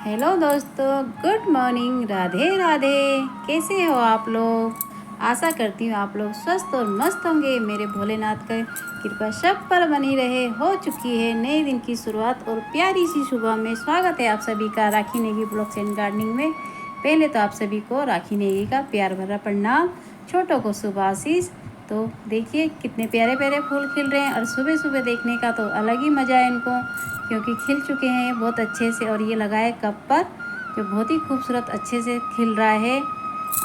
Hello दोस्तों, good morning. Radhe Radhe. कैसे हो आप लोग? आशा करती हूँ आप लोग स्वस्थ और मस्त होंगे। मेरे भोलेनाथ का कृपा सब पर बनी रहे। हो चुकी है नए दिन की शुरुआत और प्यारी सी सुबह में स्वागत है आप सभी का राखी नेगी ब्लॉग्स एंड गार्डनिंग में। पहले तो आप सभी को राखी नेगी का प्यार भरा प्रणाम, छोटों को शुभ आशीष। तो देखिए कितने प्यारे प्यारे फूल खिल रहे हैं और सुबह सुबह देखने का तो अलग ही मज़ा है इनको, क्योंकि खिल चुके हैं बहुत अच्छे से। और ये लगा है कप पर, जो बहुत ही खूबसूरत अच्छे से खिल रहा है।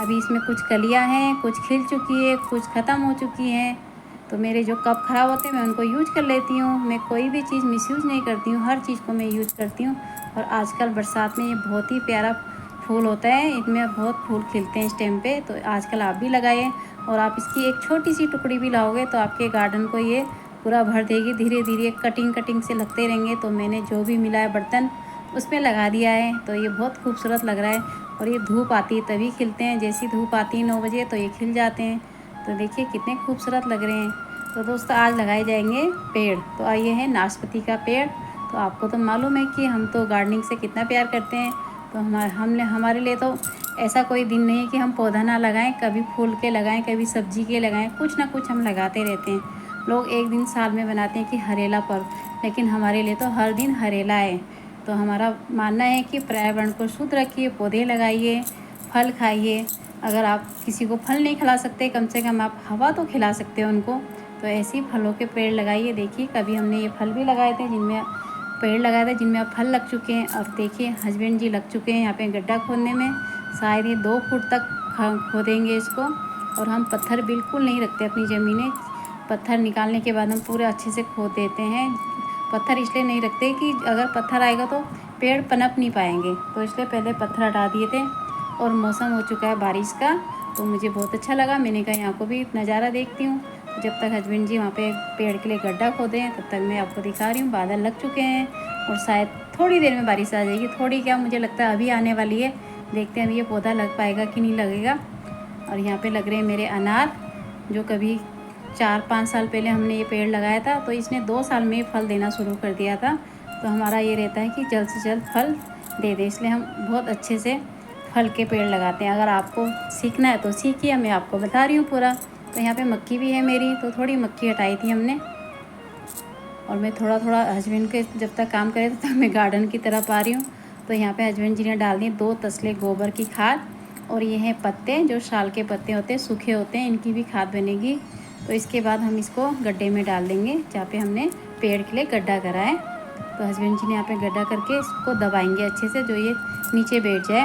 अभी इसमें कुछ कलियां हैं, कुछ खिल चुकी है, कुछ ख़त्म हो चुकी हैं। तो मेरे जो कप ख़राब होते हैं मैं उनको यूज कर लेती हूँ। मैं कोई भी चीज़ मिसयूज़ नहीं करती हूँ, हर चीज़ को मैं यूज करती हूँ। और आजकल बरसात में ये बहुत ही प्यारा फूल होता है, इनमें बहुत फूल खिलते हैं इस टाइम पे। तो आजकल आप भी लगाइए, और आप इसकी एक छोटी सी टुकड़ी भी लाओगे तो आपके गार्डन को ये पूरा भर देगी। धीरे धीरे कटिंग कटिंग से लगते रहेंगे। तो मैंने जो भी मिला है बर्तन उसमें लगा दिया है, तो ये बहुत खूबसूरत लग रहा है। और ये धूप आती है तभी खिलते हैं, जैसी धूप आती है 9 बजे तो ये खिल जाते हैं। तो देखिए कितने खूबसूरत लग रहे हैं। तो दोस्तों आज लगाए जाएंगे पेड़। तो आइए है नाशपाती का पेड़। तो आपको तो मालूम है कि हम तो गार्डनिंग से कितना प्यार करते हैं। तो हमारे लिए तो ऐसा कोई दिन नहीं है कि हम पौधा ना लगाएं। कभी फूल के लगाएं, कभी सब्जी के लगाएं, कुछ ना कुछ हम लगाते रहते हैं। लोग एक दिन साल में बनाते हैं कि हरेला पर्व, लेकिन हमारे लिए तो हर दिन हरेला है। तो हमारा मानना है कि पर्यावरण को शुद्ध रखिए, पौधे लगाइए, फल खाइए। अगर आप किसी को फल नहीं खिला सकते, कम से कम आप हवा तो खिला सकते हो उनको। तो ऐसे ही फलों के पेड़ लगाइए। देखिए कभी हमने ये फल भी लगाए थे, जिनमें पेड़ लगाए थे जिनमें अब फल लग चुके हैं। और देखिए हस्बैंड जी लग चुके हैं यहाँ पे गड्ढा खोदने में। शायद ये 2 फुट तक खोदेंगे इसको। और हम पत्थर बिल्कुल नहीं रखते अपनी ज़मीनें। पत्थर निकालने के बाद हम पूरे अच्छे से खोद देते हैं। पत्थर इसलिए नहीं रखते कि अगर पत्थर आएगा तो पेड़ पनप नहीं पाएंगे, तो इसलिए पहले पत्थर हटा दिए थे। और मौसम हो चुका है बारिश का, तो मुझे बहुत अच्छा लगा। मैंने कहा यहाँ को भी नज़ारा देखती हूँ। जब तक हस्बैंड जी वहाँ पे पेड़ के लिए गड्ढा खोदे हैं, तब तक मैं आपको दिखा रही हूँ। बादल लग चुके हैं और शायद थोड़ी देर में बारिश आ जाएगी। थोड़ी क्या, मुझे लगता है अभी आने वाली है। देखते हैं अभी ये पौधा लग पाएगा कि नहीं लगेगा। और यहाँ पे लग रहे हैं मेरे अनार, जो कभी 4-5 साल पहले हमने ये पेड़ लगाया था, तो इसने 2 साल में फल देना शुरू कर दिया था। तो हमारा ये रहता है कि जल्द से जल्द फल दे दे, इसलिए हम बहुत अच्छे से फल के पेड़ लगाते हैं। अगर आपको सीखना है तो सीखिए, मैं आपको बता रही हूँ पूरा। तो यहाँ पे मक्की भी है मेरी, तो थोड़ी मक्की हटाई थी हमने। और मैं थोड़ा थोड़ा हस्बैंड के जब तक काम करे तब मैं गार्डन की तरफ आ रही हूँ। तो यहाँ पे हस्बैंड जी ने डाल दी 2 तसले गोबर की खाद। और ये हैं पत्ते, जो शाल के पत्ते होते हैं, सूखे होते हैं, इनकी भी खाद बनेगी। तो इसके बाद हम इसको गड्ढे में डाल देंगे जहाँ पे हमने पेड़ के लिए गड्ढा करा है। तो हस्बैंड जी ने यहाँ पे गड्ढा करके इसको दबाएंगे अच्छे से, जो ये नीचे बैठ जाए।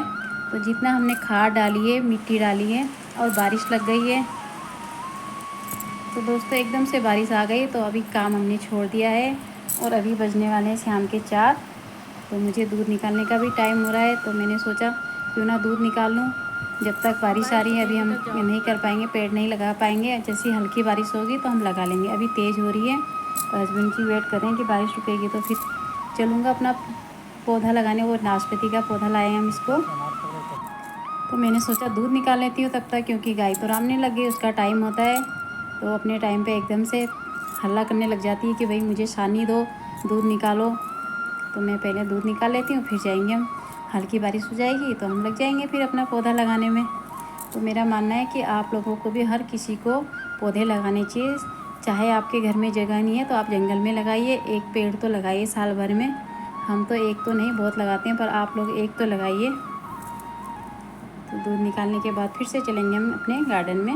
तो जितना हमने खाद डाली है, मिट्टी डाली है, और बारिश लग गई है। तो दोस्तों एकदम से बारिश आ गई, तो अभी काम हमने छोड़ दिया है। और अभी बजने वाले हैं शाम के 4। तो मुझे दूध निकालने का भी टाइम हो रहा है, तो मैंने सोचा क्यों ना दूध निकाल लूँ। जब तक बारिश आ रही है अभी हम नहीं कर पाएंगे, पेड़ नहीं लगा पाएंगे। जैसी हल्की बारिश होगी तो हम लगा लेंगे। अभी तेज़ हो रही है, तो हस्बैंड की वेट कर रहे हैं कि बारिश रुकेगी तो फिर चलूँगा अपना पौधा लगाने। वो नाशपाती का पौधा लाए हैं हम इसको। तो मैंने सोचा दूध निकाल लेती हूँ तब तक, क्योंकि गाय तो रामने लग गई, उसका टाइम होता है। तो अपने टाइम पे एकदम से हल्ला करने लग जाती है कि भाई मुझे सानी दो, दूध निकालो। तो मैं पहले दूध निकाल लेती हूँ, फिर जाएंगे हम। हल्की बारिश हो जाएगी तो हम लग जाएंगे फिर अपना पौधा लगाने में। तो मेरा मानना है कि आप लोगों को भी, हर किसी को पौधे लगाने चाहिए। चाहे आपके घर में जगह नहीं है तो आप जंगल में लगाइए, एक पेड़ तो लगाइए साल भर में। हम तो एक तो नहीं बहुत लगाते हैं, पर आप लोग एक तो लगाइए। तो दूध निकालने के बाद फिर से चलेंगे हम अपने गार्डन में।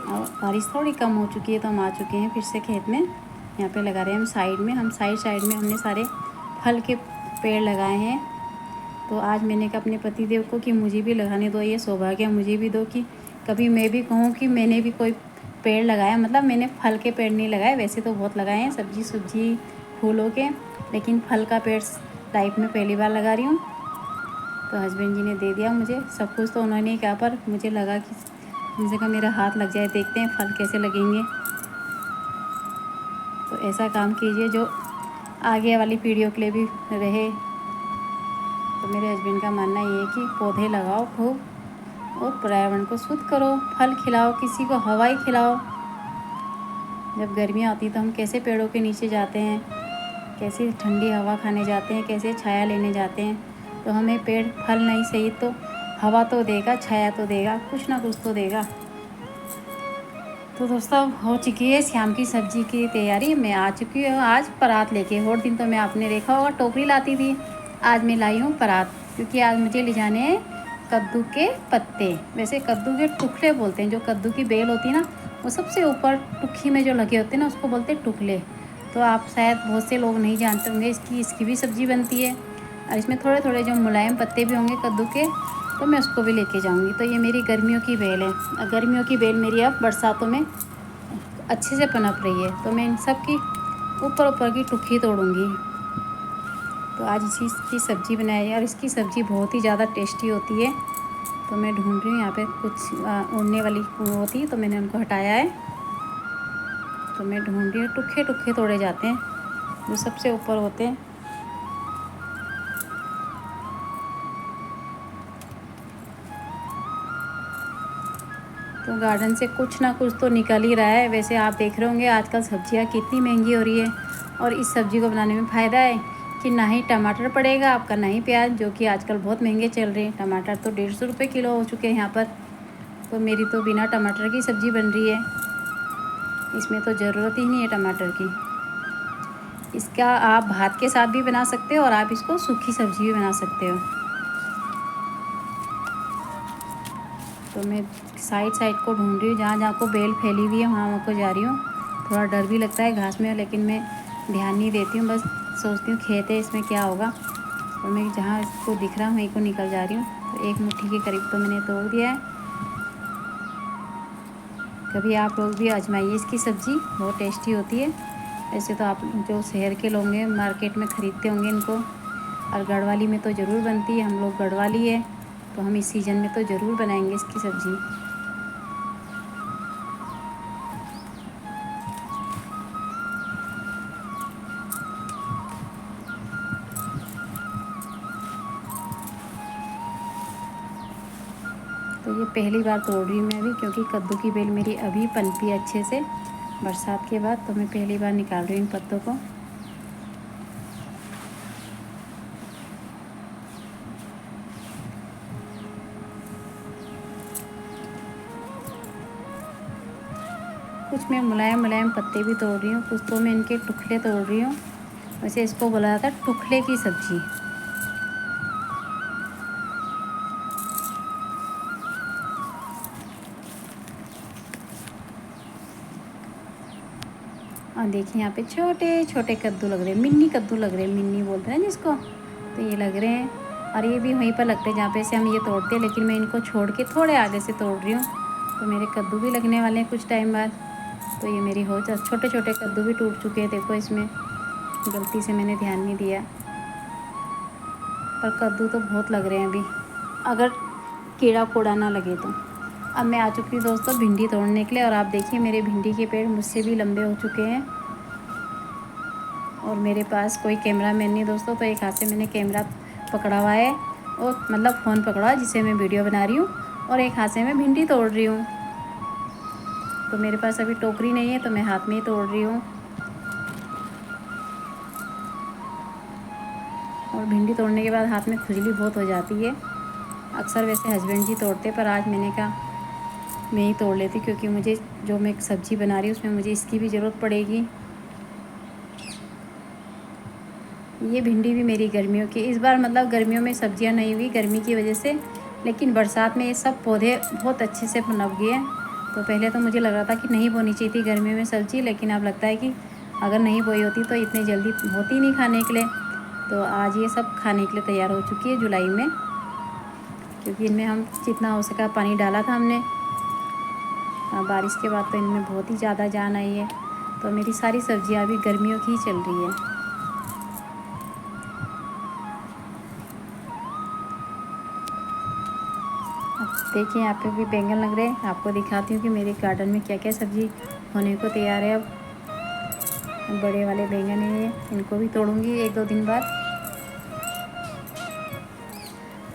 और बारिश थोड़ी कम हो चुकी है तो हम आ चुके हैं फिर से खेत में। यहाँ पे लगा रहे हैं हम साइड में। हम साइड में हमने सारे फल के पेड़ लगाए हैं। तो आज मैंने कहा अपने पतिदेव को कि मुझे भी लगाने दो, ये सौभाग्य मुझे भी दो कि कभी मैं भी कहूँ कि मैंने भी कोई पेड़ लगाया। मतलब मैंने फल के पेड़ नहीं लगाए, वैसे तो बहुत लगाए हैं, सब्जी फूलों के, लेकिन फल का पेड़ लाइफ में पहली बार लगा रही हूँ। तो हस्बैंड जी ने दे दिया मुझे सब कुछ, तो उन्होंने कहा, पर मुझे लगा कि मुझे कहा मेरा हाथ लग जाए, देखते हैं फल कैसे लगेंगे। तो ऐसा काम कीजिए जो आगे वाली पीढ़ियों के लिए भी रहे। तो मेरे हस्बैंड का मानना ये है कि पौधे लगाओ खूब, और पर्यावरण को शुद्ध करो, फल खिलाओ, किसी को हवाई खिलाओ। जब गर्मियाँ आती तो हम कैसे पेड़ों के नीचे जाते हैं, कैसी ठंडी हवा खाने जाते हैं, कैसे छाया लेने जाते हैं। तो हमें पेड़ फल नहीं सही तो हवा तो देगा, छाया तो देगा, कुछ ना कुछ तो देगा। तो दोस्तों हो चुकी है शाम की सब्ज़ी की तैयारी। मैं आ चुकी हूँ आज परात लेके। और दिन तो मैं आपने देखा होगा टोकरी लाती थी, आज मैं लाई हूँ परात, क्योंकि आज मुझे ले जाने हैं कद्दू के पत्ते। वैसे कद्दू के टुकड़े बोलते हैं, जो कद्दू की बेल होती है ना, वो सबसे ऊपर टुक्की में जो लगे होते हैं ना, उसको बोलते हैं टुकले। तो आप शायद बहुत से लोग नहीं जानते होंगे, इसकी भी सब्ज़ी बनती है। और इसमें थोड़े थोड़े जो मुलायम पत्ते भी होंगे कद्दू के, तो मैं उसको भी लेके जाऊंगी। तो ये मेरी गर्मियों की बेल है। गर्मियों की बेल मेरी अब बरसातों में अच्छे से पनप रही है। तो मैं इन सब की ऊपर ऊपर की टुक्की तोड़ूंगी। तो आज इसी की सब्ज़ी बनाई है और इसकी सब्ज़ी बहुत ही ज़्यादा टेस्टी होती है। तो मैं ढूंढ रही हूँ, यहाँ पे कुछ उड़ने वाली होती है तो मैंने उनको हटाया है। तो मैं ढूंढ रही हूँ, टुक्के टुक्के तोड़े जाते हैं जो सबसे ऊपर होते हैं। तो गार्डन से कुछ ना कुछ तो निकल ही रहा है। वैसे आप देख रहे होंगे आजकल सब्जियां कितनी महंगी हो रही है, और इस सब्ज़ी को बनाने में फ़ायदा है कि ना ही टमाटर पड़ेगा आपका, ना ही प्याज, जो कि आजकल बहुत महंगे चल रहे हैं। टमाटर तो 150 रुपये किलो हो चुके हैं यहाँ पर। तो मेरी तो बिना टमाटर की सब्ज़ी बन रही है, इसमें तो ज़रूरत ही नहीं है टमाटर की। इसका आप भात के साथ भी बना सकते हो और आप इसको सूखी सब्ज़ी भी बना सकते हो। तो मैं साइड साइड को ढूंढ रही हूँ, जहाँ जहाँ को बेल फैली हुई है वहाँ को जा रही हूँ। थोड़ा डर भी लगता है घास में, लेकिन मैं ध्यान नहीं देती हूँ, बस सोचती हूँ खेत है, इसमें क्या होगा। तो मैं जहाँ इसको दिख रहा हूँ वहीं को निकल जा रही हूँ। तो एक मुट्ठी के करीब तो मैंने तोड़ दिया है। कभी आप लोग भी आजमाइए इसकी सब्ज़ी, बहुत टेस्टी होती है। ऐसे तो आप जो शहर के लोग हैं मार्केट में ख़रीदते होंगे इनको, और गढ़वाली में तो ज़रूर बनती है। हम लोग गढ़वाली है, तो हम इस सीज़न में तो ज़रूर बनाएंगे इसकी सब्ज़ी। तो ये पहली बार तोड़ रही हूँ मैं अभी, क्योंकि कद्दू की बेल मेरी अभी पनपी है अच्छे से बरसात के बाद। तो मैं पहली बार निकाल रही हूँ इन पत्तों को। कुछ मैं मुलायम मुलायम पत्ते भी तोड़ रही हूँ, कुछ तो मैं इनके टुकड़े तोड़ रही हूँ। वैसे इसको बोला जाता है टुकड़े की सब्ज़ी। और देखिए यहाँ पे छोटे छोटे कद्दू लग रहे हैं, मिनी कद्दू लग रहे हैं, मिनी बोलते हैं जिसको। तो ये लग रहे हैं, और ये भी वहीं पर लगते हैं जहाँ पे से हम ये तोड़ते हैं, लेकिन मैं इनको छोड़ के थोड़े आगे से तोड़ रही हूँ। तो मेरे कद्दू भी लगने वाले हैं कुछ टाइम बाद। तो ये मेरी छोटे छोटे कद्दू भी टूट चुके हैं, देखो इसमें गलती से मैंने ध्यान नहीं दिया। पर कद्दू तो बहुत लग रहे हैं अभी, अगर कीड़ा कोड़ा ना लगे तो। अब मैं आ चुकी हूँ दोस्तों भिंडी तोड़ने के लिए, और आप देखिए मेरे भिंडी के पेड़ मुझसे भी लंबे हो चुके हैं। और मेरे पास कोई कैमरा मैन नहीं दोस्तों, तो एक हाथ से मैंने कैमरा पकड़ा हुआ है, और मतलब फ़ोन पकड़ा हुआ है जिससे मैं वीडियो बना रही हूँ, और एक हाथ से मैं भिंडी तोड़ रही हूँ। तो मेरे पास अभी टोकरी नहीं है, तो मैं हाथ में ही तोड़ रही हूँ। और भिंडी तोड़ने के बाद हाथ में खुजली बहुत हो जाती है। अक्सर वैसे हस्बैंड जी तोड़ते, पर आज मैंने कहा मैं ही तोड़ लेती, क्योंकि मुझे जो मैं सब्ज़ी बना रही हूँ उसमें मुझे इसकी भी ज़रूरत पड़ेगी। ये भिंडी भी मेरी गर्मियों की, इस बार मतलब गर्मियों में सब्जियां नहीं हुई गर्मी की वजह से, लेकिन बरसात में ये सब पौधे बहुत अच्छे से पनप गए हैं। तो पहले तो मुझे लग रहा था कि नहीं बोनी चाहिए थी गर्मियों में सब्ज़ी, लेकिन अब लगता है कि अगर नहीं बोई होती तो इतनी जल्दी होती नहीं खाने के लिए। तो आज ये सब खाने के लिए तैयार हो चुकी है जुलाई में, क्योंकि इनमें हम जितना हो सका पानी डाला था हमने। बारिश के बाद तो इनमें बहुत ही ज़्यादा जान आई है। तो मेरी सारी सब्जियां अभी गर्मियों की ही चल रही है। अब देखिए यहाँ पे भी बैंगन लग रहे हैं। आपको दिखाती हूँ कि मेरे गार्डन में क्या क्या सब्ज़ी होने को तैयार है। अब बड़े वाले बैंगन हैं ये, इनको भी तोड़ूँगी 1-2 दिन बाद।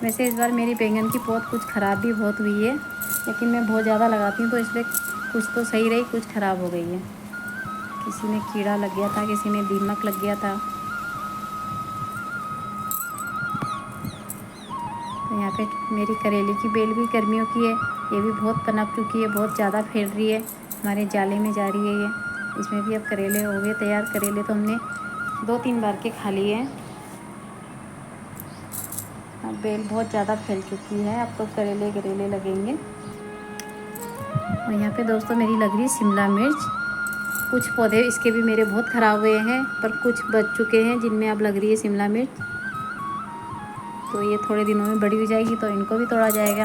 वैसे इस बार मेरी बैंगन की पौध कुछ ख़राब भी बहुत हुई है, लेकिन मैं बहुत ज़्यादा लगाती हूँ तो इसलिए कुछ तो सही रही, कुछ ख़राब हो गई है। किसी में कीड़ा लग गया था, किसी में दीमक लग गया था। तो यहाँ पे मेरी करेले की बेल भी गर्मियों की है, ये भी बहुत पनप चुकी है, बहुत ज़्यादा फैल रही है, हमारे जाले में जा रही है ये। इसमें भी अब करेले हो गए तैयार। करेले तो हमने 2-3 बार के खा लिए हैं। अब बेल बहुत ज़्यादा फैल चुकी है, अब तो करेले करेले लगेंगे। और यहाँ पे दोस्तों मेरी लग रही है शिमला मिर्च। कुछ पौधे इसके भी मेरे बहुत ख़राब हुए हैं, पर कुछ बच चुके हैं जिनमें अब लग रही है शिमला मिर्च। तो ये थोड़े दिनों में बड़ी हो जाएगी तो इनको भी तोड़ा जाएगा।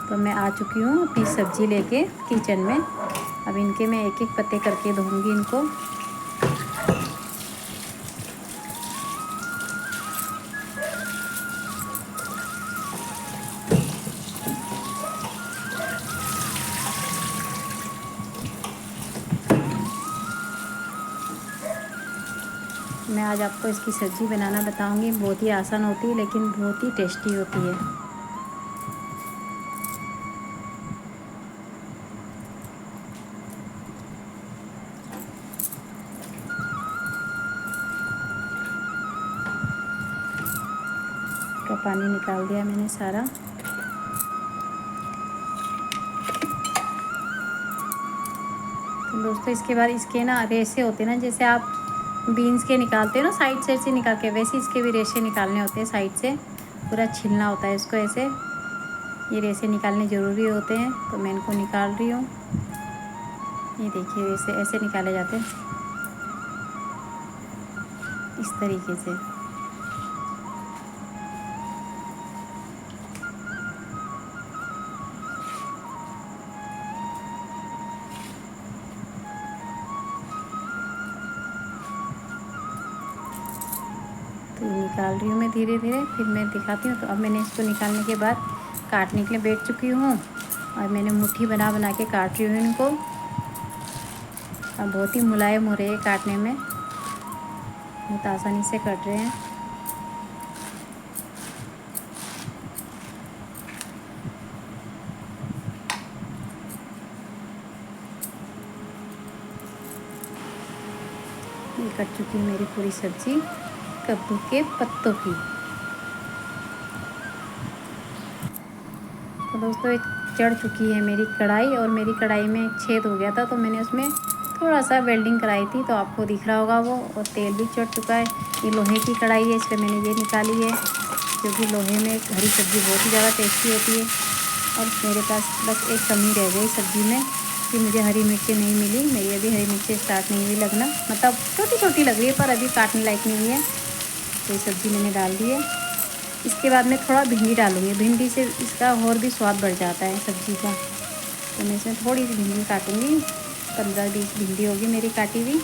तो मैं आ चुकी हूँ अपनी सब्ज़ी लेके किचन में। अब इनके मैं एक एक पत्ते करके धोऊंगी इनको। मैं आज आपको इसकी सब्ज़ी बनाना बताऊंगी। बहुत ही आसान होती है लेकिन बहुत ही टेस्टी होती है। का पानी निकाल दिया मैंने सारा। तो दोस्तों इसके बाद इसके ना रेशे होते हैं ना, जैसे आप बीन्स के निकालते हो ना साइड से निकाल के, वैसे इसके भी रेशे निकालने होते हैं साइड से। पूरा छिलना होता है इसको ऐसे, ये रेशे निकालने ज़रूरी होते हैं। तो मैं इनको निकाल रही हूँ। ये देखिए रेशे ऐसे निकाले जाते हैं, इस तरीके से। तो ये निकाल रही हूँ मैं धीरे धीरे, फिर मैं दिखाती हूँ। तो अब मैंने इसको निकालने के बाद काटने के लिए बैठ चुकी हूँ और मैंने मुट्ठी बना बना के काट रही हूँ इनको। अब बहुत ही मुलायम हो रहे हैं काटने में, बहुत आसानी से कट रहे हैं। ये कट चुकी है मेरी पूरी सब्ज़ी कद्दू के पत्तों की। तो दोस्तों एक चढ़ चुकी है मेरी कढ़ाई, और मेरी कढ़ाई में एक छेद हो गया था तो मैंने उसमें थोड़ा सा वेल्डिंग कराई थी, तो आपको दिख रहा होगा वो। और तेल भी चढ़ चुका है। ये लोहे की कढ़ाई है इसलिए मैंने ये निकाली है, क्योंकि लोहे में हरी सब्ज़ी बहुत ही ज़्यादा टेस्टी होती है। और मेरे पास बस एक कमी रह गई सब्ज़ी में कि मुझे हरी मिर्चें नहीं मिली। मेरी अभी हरी मिर्चें स्टार्ट नहीं हुई लगना, मतलब छोटी छोटी लग रही है पर अभी काटने लायक नहीं हुई है। तो ये सब्ज़ी मैंने डाल दी है। इसके बाद मैं थोड़ा भिंडी डालूँगी, भिंडी से इसका और भी स्वाद बढ़ जाता है सब्ज़ी का। तो मैं इसमें थोड़ी सी भिंडी काटूँगी, 15-20 भिंडी होगी मेरी काटी हुई।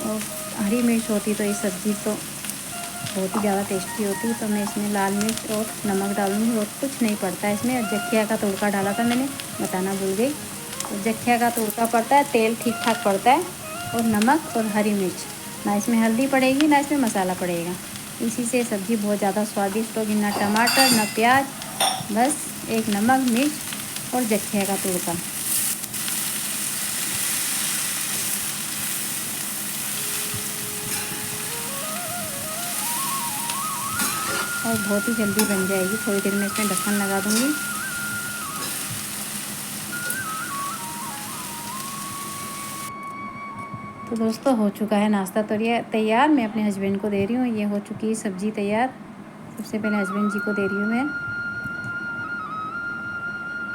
और हरी मिर्च होती तो ये सब्ज़ी तो बहुत ही ज़्यादा टेस्टी होती। तो मैं इसमें लाल मिर्च और नमक डालूँगी, और कुछ नहीं पड़ता है इसमें। जखिया का तड़का डाला था मैंने, बताना भूल गई। तो जखिया का तड़का पड़ता है, तेल ठीक ठाक पड़ता है, और नमक और हरी मिर्च। ना इसमें हल्दी पड़ेगी ना इसमें मसाला पड़ेगा। इसी से सब्ज़ी बहुत ज़्यादा स्वादिष्ट होगी। ना टमाटर ना प्याज, बस एक नमक मिर्च और जखिया का तड़का। और बहुत ही जल्दी बन जाएगी। थोड़ी देर में इसमें ढक्कन लगा दूँगी। तो दोस्तों हो चुका है नाश्ता तो ये तैयार। मैं अपने हस्बैंड को दे रही हूँ। ये हो चुकी है सब्ज़ी तैयार। सबसे पहले हस्बैंड जी को दे रही हूँ मैं,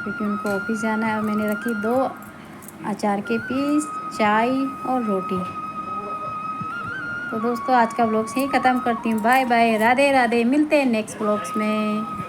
क्योंकि उनको ऑफिस जाना है। और मैंने रखी 2 अचार के पीस, चाय और रोटी। तो दोस्तों आज का व्लॉग से ही ख़त्म करती हूँ। Bye bye, Radhe Radhe. मिलते हैं नेक्स्ट व्लॉग्स में।